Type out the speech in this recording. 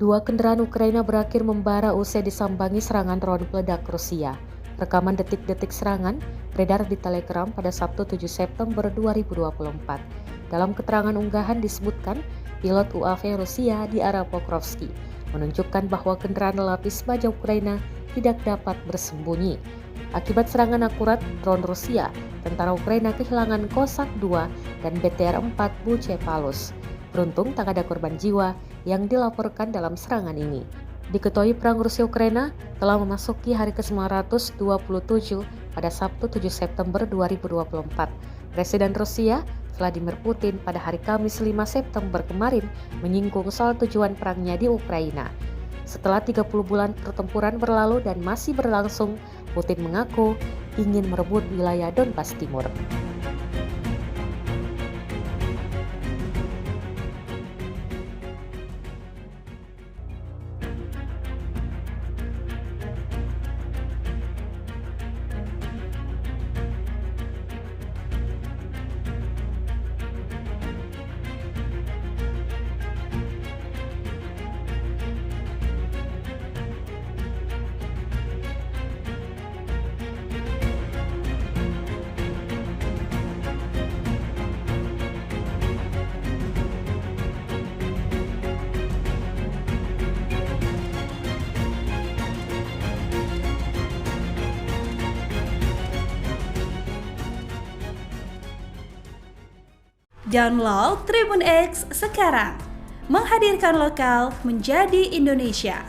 Dua kendaraan Ukraina berakhir membara usai disambangi serangan drone peledak Rusia. Rekaman detik-detik serangan beredar di Telegram pada Sabtu 7 September 2024. Dalam keterangan unggahan disebutkan, pilot UAV Rusia di arah Pokrovsky menunjukkan bahwa kendaraan lapis baja Ukraina tidak dapat bersembunyi. Akibat serangan akurat drone Rusia, tentara Ukraina kehilangan Kosak 2 dan BTR-4 Bucephalus. Beruntung tak ada korban jiwa yang dilaporkan dalam serangan ini. Diketahui perang Rusia-Ukraina telah memasuki hari ke-927 pada Sabtu 7 September 2024. Presiden Rusia, Vladimir Putin, pada hari Kamis 5 September kemarin menyinggung soal tujuan perangnya di Ukraina. Setelah 30 bulan pertempuran berlalu dan masih berlangsung, Putin mengaku ingin merebut wilayah Donbas Timur. Download Tribun X sekarang, menghadirkan lokal menjadi Indonesia.